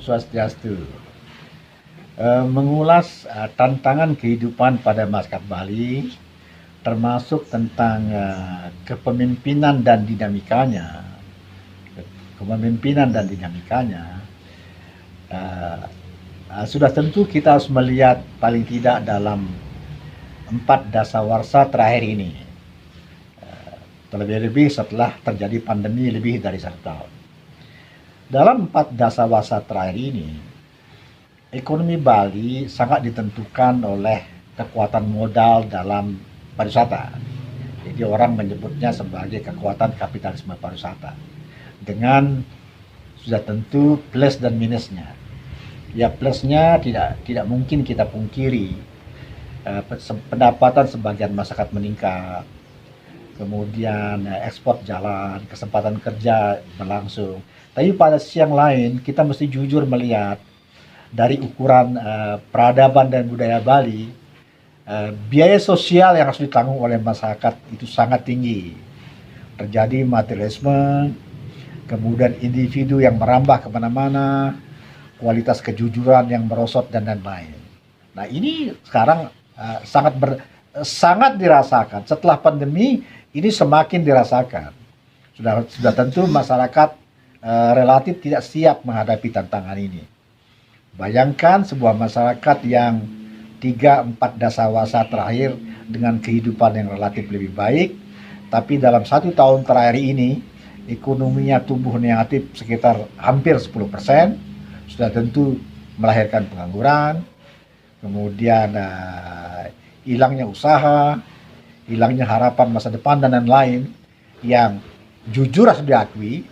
Swastiastu. Mengulas tantangan kehidupan pada masyarakat Bali, termasuk tentang kepemimpinan dan dinamikanya. Sudah tentu kita harus melihat paling tidak dalam 4 dasawarsa terakhir ini. Terlebih-lebih setelah terjadi pandemi lebih dari 1 tahun. Dalam 4 dasawarsa terakhir ini, ekonomi Bali sangat ditentukan oleh kekuatan modal dalam pariwisata. Jadi orang menyebutnya sebagai kekuatan kapitalisme pariwisata. Dengan sudah tentu plus dan minusnya. Ya, plusnya tidak mungkin kita pungkiri. Pendapatan sebagian masyarakat meningkat. Kemudian ekspor jalan, kesempatan kerja berlangsung. Tapi pada sisi yang lain, kita mesti jujur melihat dari ukuran peradaban dan budaya Bali, biaya sosial yang harus ditanggung oleh masyarakat itu sangat tinggi. Terjadi materialisme, kemudian individu yang merambah kemana-mana, kualitas kejujuran yang merosot, dan lain-lain. Nah, ini sekarang sangat dirasakan. Setelah pandemi, ini semakin dirasakan. Sudah tentu masyarakat relatif tidak siap menghadapi tantangan ini. Bayangkan sebuah masyarakat yang 3-4 dasawarsa terakhir dengan kehidupan yang relatif lebih baik, tapi dalam 1 tahun terakhir ini ekonominya tumbuh negatif sekitar hampir 10%, sudah tentu melahirkan pengangguran, kemudian hilangnya usaha, hilangnya harapan masa depan, dan lain-lain yang jujur harus diakui,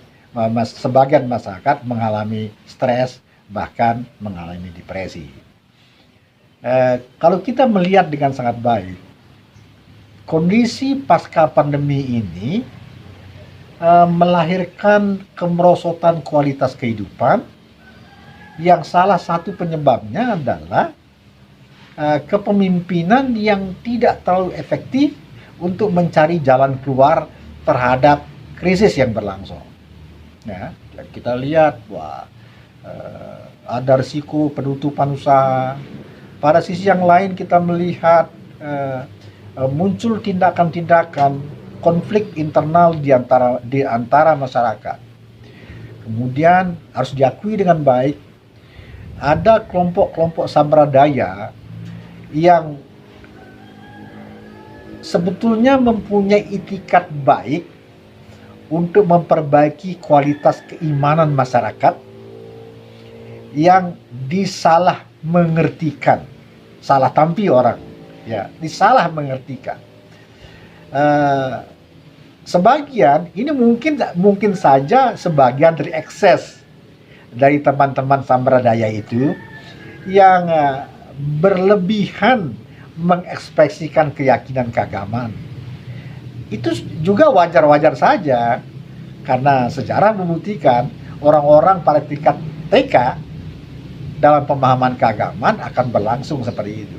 sebagian masyarakat mengalami stres, bahkan mengalami depresi. Kalau kita melihat dengan sangat baik, kondisi pasca pandemi ini melahirkan kemerosotan kualitas kehidupan, yang salah satu penyebabnya adalah kepemimpinan yang tidak terlalu efektif untuk mencari jalan keluar terhadap krisis yang berlangsung. Ya, kita lihat ada risiko penutupan usaha. Pada sisi yang lain kita melihat muncul tindakan-tindakan konflik internal di antara masyarakat. Kemudian harus diakui dengan baik, ada kelompok-kelompok sambradaya yang sebetulnya mempunyai itikat baik untuk memperbaiki kualitas keimanan masyarakat yang disalah mengertikan, salah tampi orang, ya, disalah mengertikan. Sebagian ini mungkin saja sebagian dari ekses dari teman-teman sambradaya itu yang berlebihan mengekspresikan keyakinan keagamaan. Itu juga wajar-wajar saja, karena sejarah membuktikan orang-orang pada tingkat TK dalam pemahaman keagamaan akan berlangsung seperti itu.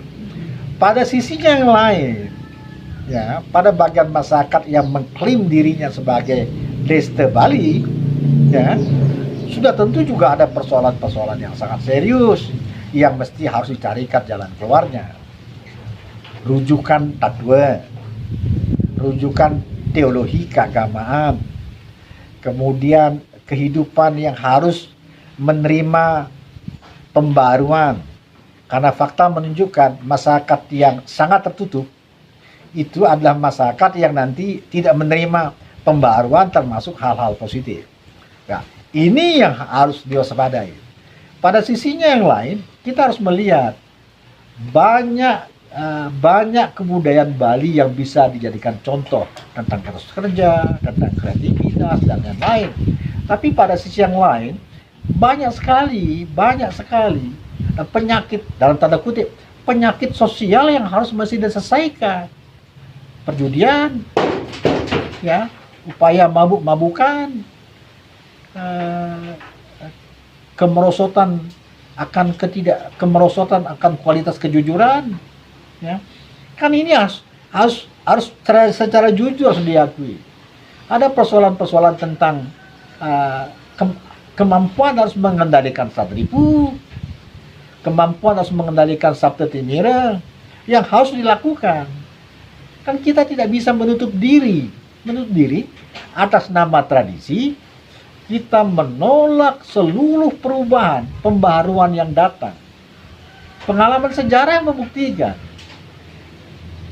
Pada sisinya yang lain, ya, pada bagian masyarakat yang mengklaim dirinya sebagai Deste Bali, ya, sudah tentu juga ada persoalan-persoalan yang sangat serius yang mesti harus dicarikan jalan keluarnya. Rujukan tatwa, rujukan teologi keagamaan, kemudian kehidupan yang harus menerima pembaruan, karena fakta menunjukkan masyarakat yang sangat tertutup itu adalah masyarakat yang nanti tidak menerima pembaruan termasuk hal-hal positif. Nah, ini yang harus diwaspadai. Pada sisinya yang lain, kita harus melihat banyak kebudayaan Bali yang bisa dijadikan contoh tentang kasus kerja, tentang kreativitas, dan lain-lain. Tapi pada sisi yang lain, banyak sekali penyakit, dalam tanda kutip, penyakit sosial yang harus mesti diselesaikan. Perjudian, ya, upaya mabuk-mabukan, kemerosotan akan kualitas kejujuran, ya. Kan ini harus secara jujur harus diakui. Ada persoalan-persoalan tentang kemampuan harus mengendalikan Sadripu, kemampuan harus mengendalikan Sabta Timira yang harus dilakukan. Kan kita tidak bisa menutup diri atas nama tradisi. Kita menolak seluruh perubahan, pembaharuan yang datang. Pengalaman sejarah yang membuktikan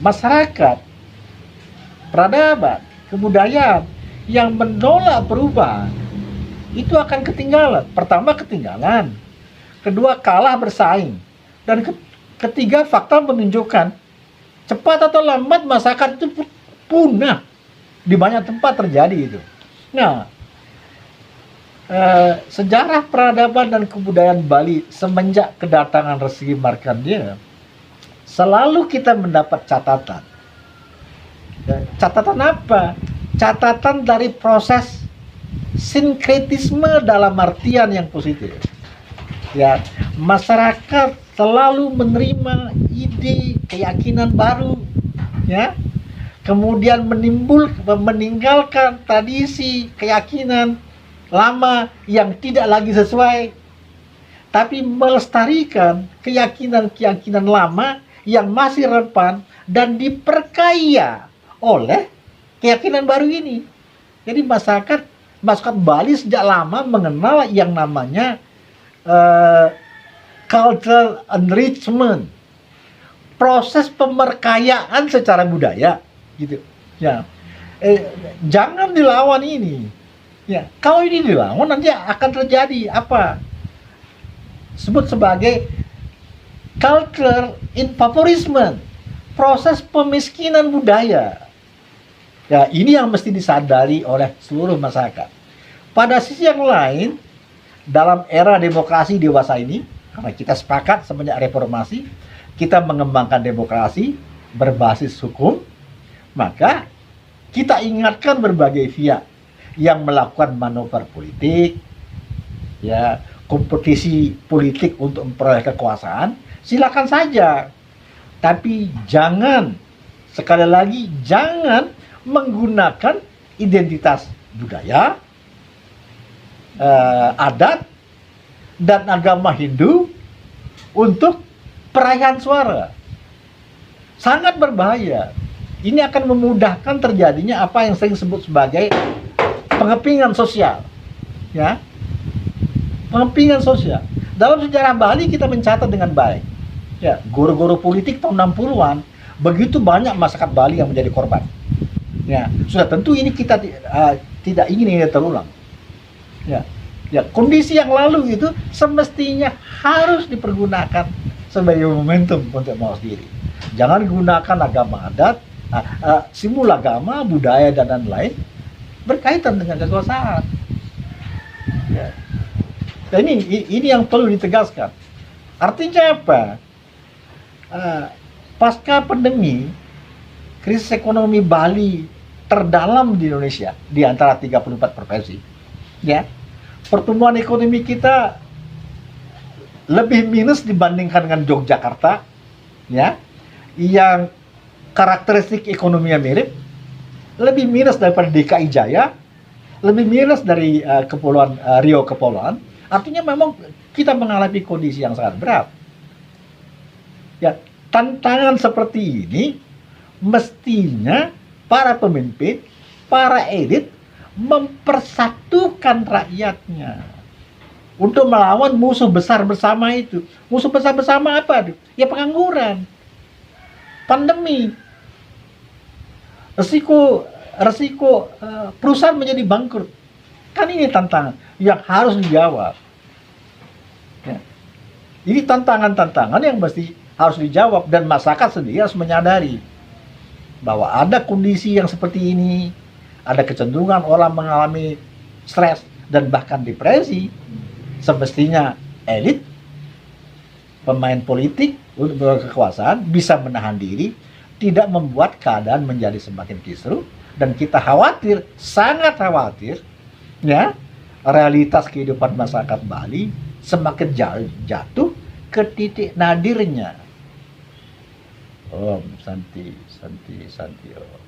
masyarakat, peradaban, kebudayaan yang menolak perubahan itu akan ketinggalan. Pertama, ketinggalan. Kedua, kalah bersaing. Dan ketiga, fakta menunjukkan cepat atau lambat masyarakat itu punah. Di banyak tempat terjadi itu. Nah, sejarah peradaban dan kebudayaan Bali semenjak kedatangan Resi Markandeya selalu kita mendapat catatan. Catatan apa? Catatan dari proses sinkretisme dalam artian yang positif. Ya, masyarakat selalu menerima ide, keyakinan baru, ya. Kemudian meninggalkan tradisi, keyakinan lama yang tidak lagi sesuai, tapi melestarikan keyakinan-keyakinan lama yang masih relevan dan diperkaya oleh keyakinan baru ini. Jadi masyarakat Bali sejak lama mengenal yang namanya cultural enrichment, proses pemerkayaan secara budaya, gitu. Ya, jangan dilawan ini. Ya, kalau ini dilawan nanti akan terjadi apa? Sebut sebagai cultural impoverishment, proses pemiskinan budaya. Ya, ini yang mesti disadari oleh seluruh masyarakat. Pada sisi yang lain, dalam era demokrasi dewasa ini, karena kita sepakat semenjak reformasi, kita mengembangkan demokrasi berbasis hukum, maka kita ingatkan berbagai pihak yang melakukan manuver politik, ya, kompetisi politik untuk memperoleh kekuasaan, silakan saja. Tapi jangan, sekali lagi, jangan menggunakan identitas budaya, adat, dan agama Hindu untuk perayaan suara. Sangat berbahaya. Ini akan memudahkan terjadinya apa yang sering disebut sebagai pengepingan sosial, ya, pengepingan sosial. Dalam sejarah Bali kita mencatat dengan baik, ya, guru-guru politik tahun 60-an begitu banyak masyarakat Bali yang menjadi korban. Ya, sudah tentu ini kita tidak ingin ini terulang. Ya, ya, kondisi yang lalu itu semestinya harus dipergunakan sebagai momentum untuk mawas diri. Jangan gunakan agama adat, simbol agama, budaya dan lain-lain berkaitan dengan kekuasaan. Ya. Dan ini yang perlu ditegaskan. Artinya apa? Pasca pandemi, krisis ekonomi Bali terdalam di Indonesia di antara 34 provinsi. Ya, pertumbuhan ekonomi kita lebih minus dibandingkan dengan Yogyakarta, ya, yang karakteristik ekonominya mirip, lebih minus daripada DKI Jaya, lebih minus dari Kepulauan Riau Kepulauan. Artinya memang kita mengalami kondisi yang sangat berat. Ya, tantangan seperti ini mestinya para pemimpin, para elit mempersatukan rakyatnya untuk melawan musuh besar bersama itu. Musuh besar bersama apa? Ya, pengangguran, pandemi, resiko perusahaan menjadi bangkrut. Kan ini tantangan yang harus dijawab. Ya. Ini tantangan-tantangan yang mesti harus dijawab, dan masyarakat sendiri harus menyadari bahwa ada kondisi yang seperti ini, ada kecenderungan orang mengalami stres dan bahkan depresi. Semestinya elit, pemain politik untuk berkekuasaan bisa menahan diri, tidak membuat keadaan menjadi semakin kisruh. Dan kita khawatir, sangat khawatir, ya, realitas kehidupan masyarakat Bali semakin jatuh ke titik nadirnya. Om Santi Santi Santi Om.